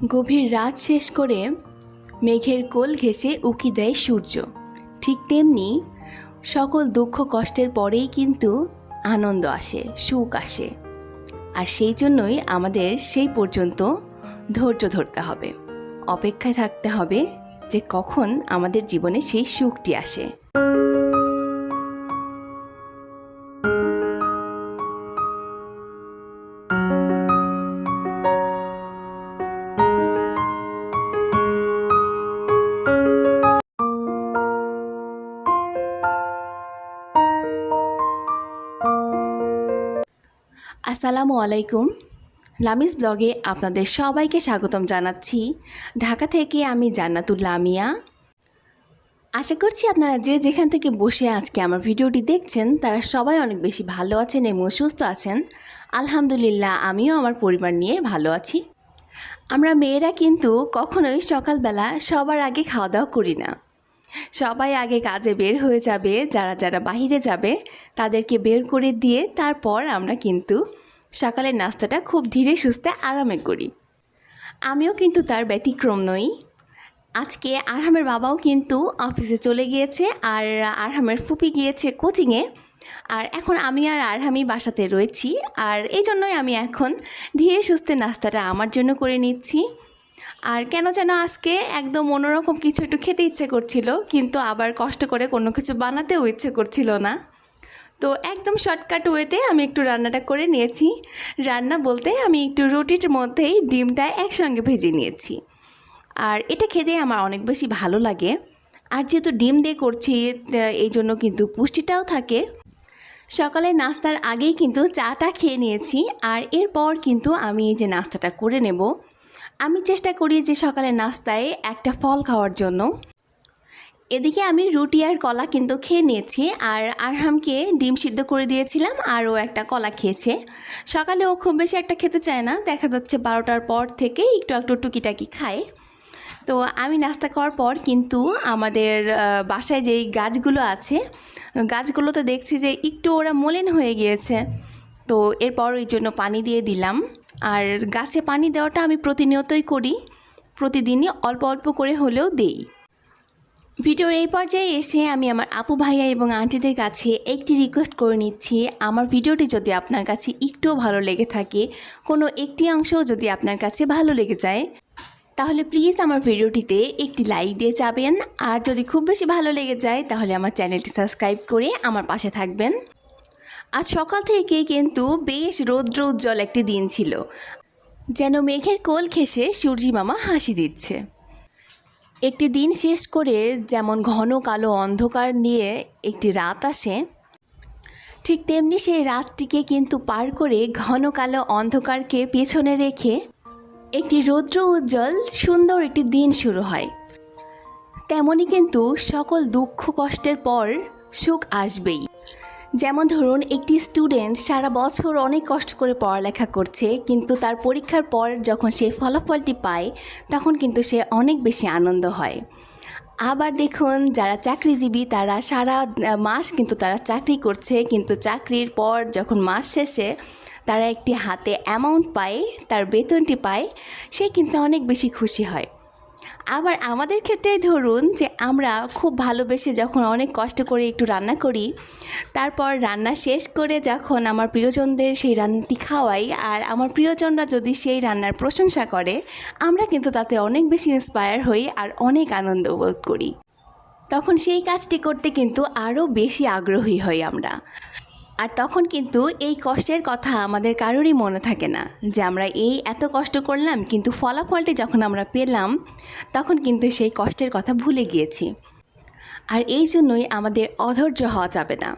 গভীর রাত শেষ করে মেঘের কোল ঘেঁষে উকি দেয় সূর্য। ঠিক তেমনি সকল দুঃখ কষ্টের পরেই কিন্তু আনন্দ আসে, সুখ আসে। আর সেই জন্যই আমাদের সেই পর্যন্ত ধৈর্য ধরতে হবে, অপেক্ষায় থাকতে হবে যে কখন আমাদের জীবনে সেই সুখটি আসে। আসসালামু আলাইকুম। লামিস ব্লগে আপনাদের সবাইকে স্বাগতম জানাচ্ছি। ঢাকা থেকে আমি জান্নাতুল লামিয়া। আশা করছি আপনারা যে যেখান থেকে বসে আজকে আমার ভিডিওটি দেখছেন তারা সবাই অনেক বেশি ভালো আছেন এবং সুস্থ আছেন। আলহামদুলিল্লাহ, আমিও আমার পরিবার নিয়ে ভালো আছি। আমরা মেয়েরা কিন্তু কখনোই সকালবেলা সবার আগে খাওয়া দাওয়া করি না। সবাই আগে কাজে বের হয়ে যাবে, যারা যারা বাহিরে যাবে তাদেরকে বের করে দিয়ে তারপর আমরা কিন্তু সকালের নাস্তাটা খুব ধীরে সুস্থে আরামে করি। আমিও কিন্তু তার ব্যতিক্রম নই। আজকে আরহামের বাবাও কিন্তু অফিসে চলে গিয়েছে, আর আরহামের ফুপি গিয়েছে কোচিংয়ে, আর এখন আমি আর আরহামই বাসাতে রয়েছি। আর এই জন্যই আমি এখন ধীরে সুস্থে নাস্তাটা আমার জন্য করে নিচ্ছি। আর কেন যেন আজকে একদম অন্যরকম কিছু একটু খেতে ইচ্ছে করছিল, কিন্তু আবার কষ্ট করে কোনো কিছু বানাতেও ইচ্ছে করছিল না। তো একদম শর্টকাট ওয়েতে আমি একটু রান্নাটা করে নিয়েছি। রান্না বলতে আমি একটু রুটির মধ্যেই ডিমটা একসঙ্গে ভেজে নিয়েছি। আর এটা খেতে আমার অনেক বেশি ভালো লাগে। আর যেহেতু ডিম দিয়ে করছি এই জন্য কিন্তু পুষ্টিটাও থাকে। সকালে নাস্তার আগেই কিন্তু চাটা খেয়ে নিয়েছি, আর এরপর কিন্তু আমি এই যে নাস্তাটা করে নেব। আমি চেষ্টা করি যে সকালে নাস্তায় একটা ফল খাওয়ার জন্য। এদিকে আমি রুটি আর কলা কিন্তু খেয়ে নিয়েছি, আর আরহামকে ডিম সিদ্ধ করে দিয়েছিলাম আর ও একটা কলা খেয়েছে। সকালে ও খুব বেশি একটা খেতে চায় না, দেখা যাচ্ছে 12টার পর থেকে একটু একটু টুকিটাকি খায়। তো আমি নাস্তা করার পর কিন্তু আমাদের বাসায় যেই গাছগুলো আছে, গাছগুলোতে দেখছি যে একটু ওরা মলিন হয়ে গিয়েছে। তো এরপর ওই জন্য পানি দিয়ে দিলাম। আর গাছে পানি দেওয়াটা আমি প্রতিনিয়তই করি, প্রতিদিনই অল্প অল্প করে হলেও দেই। ভিডিওর এই পর্যায়ে এসে আমি আমার আপু ভাইয়া এবং আন্টিদের কাছে একটি রিকোয়েস্ট করে নিচ্ছি। আমার ভিডিওটি যদি আপনার কাছে একটুও ভালো লেগে থাকে, কোনো একটি অংশও যদি আপনার কাছে ভালো লেগে যায়, তাহলে প্লিজ আমার ভিডিওটিতে একটি লাইক দিয়ে যাবেন। আর যদি খুব বেশি ভালো লেগে যায় তাহলে আমার চ্যানেলটি সাবস্ক্রাইব করে আমার পাশে থাকবেন। আজ সকাল থেকে কিন্তু বেশ রৌদ্র উজ্জ্বল একটি দিন ছিল, যেন মেঘের কোল ঘেঁষে সূর্যি মামা হাসি দিচ্ছে। একটি দিন শেষ করে যেমন ঘন কালো অন্ধকার নিয়ে একটি রাত আসে, ঠিক তেমনি সেই রাতটিকে কিন্তু পার করে ঘন কালো অন্ধকারকে পেছনে রেখে একটি রৌদ্র উজ্জ্বল সুন্দর একটি দিন শুরু হয়। তেমনই কিন্তু সকল দুঃখ কষ্টের পর সুখ আসবেই। যেমন ধরুন, একটি স্টুডেন্ট সারা বছর অনেক কষ্ট করে পড়ালেখা করছে, কিন্তু তার পরীক্ষার পর যখন সে ফলাফলটি পায় তখন কিন্তু সে অনেক বেশি আনন্দ হয়। আবার দেখুন, যারা চাকরিজীবী তারা সারা মাস কিন্তু তারা চাকরি করছে, কিন্তু চাকরির পর যখন মাস শেষে তারা একটি হাতে অ্যামাউন্ট পায়, তার বেতনটি পায়, সে কিন্তু অনেক বেশি খুশি হয়। আবার আমাদের ক্ষেত্রেই ধরুন যে আমরা খুব ভালোবেসে যখন অনেক কষ্ট করে একটু রান্না করি, তারপর রান্না শেষ করে যখন আমার প্রিয়জনদের সেই রান্নাটি খাওয়াই, আর আমার প্রিয়জনরা যদি সেই রান্নার প্রশংসা করে, আমরা কিন্তু তাতে অনেক বেশি ইন্সপায়ার হই আর অনেক আনন্দ বোধ করি। তখন সেই কাজটি করতে কিন্তু আরও বেশি আগ্রহী হই আমরা। আর তখন কিন্তু এই কষ্টের কথা আমাদের কারোরই মনে থাকে না, যে আমরা এই এত কষ্ট করলাম কিন্তু ফলাফলটি যখন আমরা পেলাম তখন কিন্তু সেই কষ্টের কথা ভুলে গিয়েছি। আর এই জন্যই আমাদের অধৈর্য হওয়া যাবে না।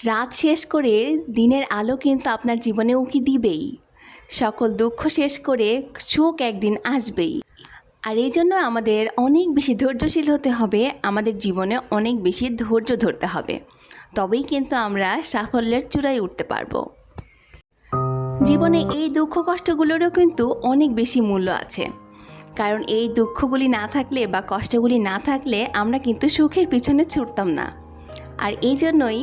রাত শেষ করে দিনের আলো কিন্তু আপনার জীবনে উঁকি দিবেই। সকল দুঃখ শেষ করে সুখ একদিন আসবেই। আর এই জন্য আমাদের অনেক বেশি ধৈর্যশীল হতে হবে, আমাদের জীবনে অনেক বেশি ধৈর্য ধরতে হবে, তবেই কিন্তু আমরা সাফল্যের চূড়ায় উঠতে পারবো। জীবনে এই দুঃখ কষ্টগুলোরও কিন্তু অনেক বেশি মূল্য আছে, কারণ এই দুঃখগুলি না থাকলে বা কষ্টগুলি না থাকলে আমরা কিন্তু সুখের পিছনে ছুটতাম না। আর এই জন্যই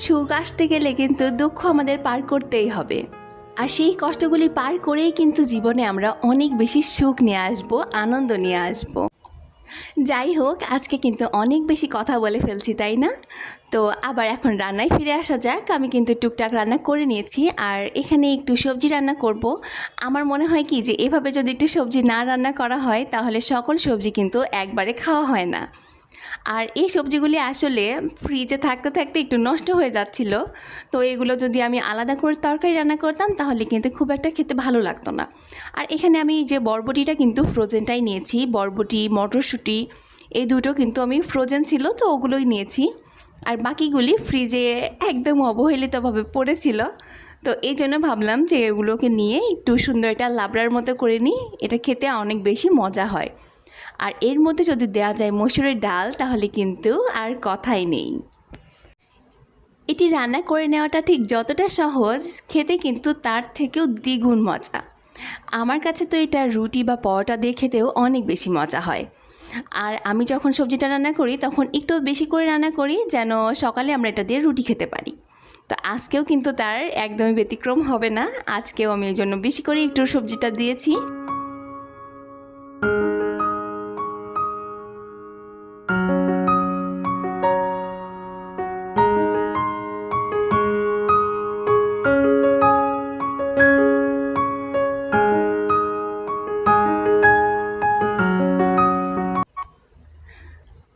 সুখ আসতে গেলে কিন্তু দুঃখ আমাদের পার করতেই হবে। আর সেই কষ্টগুলি পার করেই কিন্তু জীবনে আমরা অনেক বেশি সুখ নিয়ে আসবো, আনন্দ নিয়ে আসবো। যাই হোক, আজকে কিন্তু অনেক বেশি কথা বলে ফেলছি, তাই না? তো আবার এখন রান্নায় ফিরে আসা যাক। আমি কিন্তু টুকটাক রান্না করে নিয়েছি, আর এখানে একটু সবজি রান্না করব। আমার মনে হয় কি যে এভাবে যদি একটু সবজি না রান্না করা হয় তাহলে সকল সবজি কিন্তু একবারে খাওয়া হয় না। আর এই সবজিগুলি আসলে ফ্রিজে থাকতে থাকতে একটু নষ্ট হয়ে যাচ্ছিল। তো এগুলো যদি আমি আলাদা করে তরকারি রান্না করতাম তাহলে কিন্তু খুব একটা খেতে ভালো লাগতো না। আর এখানে আমি যে বরবটিটা কিন্তু ফ্রোজেনটাই নিয়েছি, বরবটি মটরশুঁটি এই দুটো কিন্তু আমি ফ্রোজেন ছিল, তো ওগুলোই নিয়েছি। আর বাকিগুলি ফ্রিজে একদম অবহেলিতভাবে পড়েছিল। তো এই জন্য ভাবলাম যে এগুলোকে নিয়ে একটু সুন্দর একটা লাবড়ার মতো করে নিই, এটা খেতে অনেক বেশি মজা হয়। আর এর মধ্যে যদি দেওয়া যায় মসুরের ডাল তাহলে কিন্তু আর কথাই নেই। এটি রান্না করে নেওয়াটা ঠিক যতটা সহজ, খেতে কিন্তু তার থেকেও দ্বিগুণ মজা। আমার কাছে তো এটা রুটি বা পরোটা দিয়ে খেতেও অনেক বেশি মজা হয়। আর আমি যখন সবজিটা রান্না করি তখন একটু বেশি করে রান্না করি যেন সকালে আমরা এটা দিয়ে রুটি খেতে পারি। তো আজকেও কিন্তু তার একদমই ব্যতিক্রম হবে না। আজকেও আমি এই জন্য বেশি করে একটু সবজিটা দিয়েছি।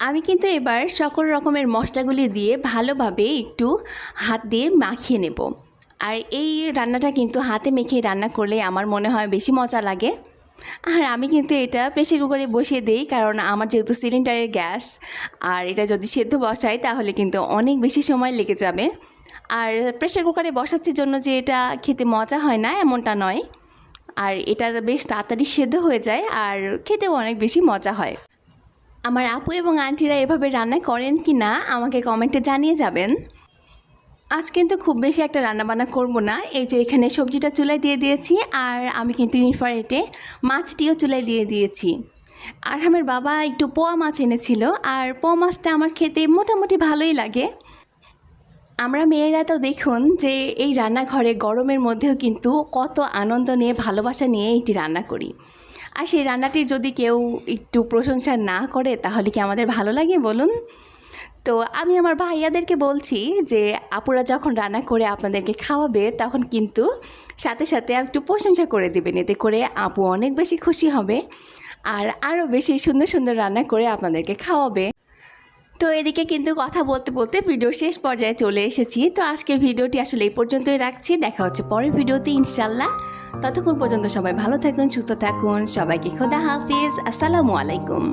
আমি কিন্তু এবার সকল রকমের মশলাগুলি দিয়ে ভালোভাবে একটু হাত দিয়ে মাখিয়ে নেব। আর এই রান্নাটা কিন্তু হাতে মেখে রান্না করলে আমার মনে হয় বেশি মজা লাগে। আর আমি কিন্তু এটা প্রেসার কুকারে বসিয়ে দিই, কারণ আমার যেহেতু সিলিন্ডারের গ্যাস, আর এটা যদি সেদ্ধ বসাই তাহলে কিন্তু অনেক বেশি সময় লেগে যাবে। আর প্রেসার কুকারে বসাচ্ছি জন্য যে এটা খেতে মজা হয় না এমনটা নয়, আর এটা বেশ তাড়াতাড়ি সেদ্ধ হয়ে যায় আর খেতেও অনেক বেশি মজা হয়। আমার আপু এবং আন্টিরা এভাবে রান্না করেন কি না আমাকে কমেন্টে জানিয়ে যাবেন। আজ কিন্তু খুব বেশি একটা রান্নাবান্না করব না। এই যে এখানে সবজিটা চুলায় দিয়ে দিয়েছি, আর আমি কিন্তু ইনফ্রারেটে মাছটিও চুলায় দিয়ে দিয়েছি। আর আমার বাবা একটু পোয়া মাছ এনেছিল, আর পোয়া মাছটা আমার খেতে মোটামুটি ভালোই লাগে। আমরা মেয়েরা তো দেখুন যে এই রান্নাঘরে গরমের মধ্যেও কিন্তু কত আনন্দ নিয়ে ভালোবাসা নিয়ে এটি রান্না করি। আর সেই রান্নাটির যদি কেউ একটু প্রশংসা না করে তাহলে কি আমাদের ভালো লাগে বলুন? তো আমি আমার ভাইয়াদেরকে বলছি যে আপুরা যখন রান্না করে আপনাদেরকে খাওয়াবে তখন কিন্তু সাথে সাথে একটু প্রশংসা করে দেবেন, এতে করে আপু অনেক বেশি খুশি হবে আর আরও বেশি সুন্দর সুন্দর রান্না করে আপনাদেরকে খাওয়াবে। তো এদিকে কিন্তু কথা বলতে বলতে ভিডিওর শেষ পর্যায়ে চলে এসেছি। তো আজকের ভিডিওটি আসলে এই পর্যন্তই রাখছি, দেখা হচ্ছে পরের ভিডিওতে ইনশাল্লাহ। ততক্ষণ পর্যন্ত সবাই ভালো থাকুন, সুস্থ থাকুন, সবাইকে খোদা হাফিজ, আসসালামু আলাইকুম।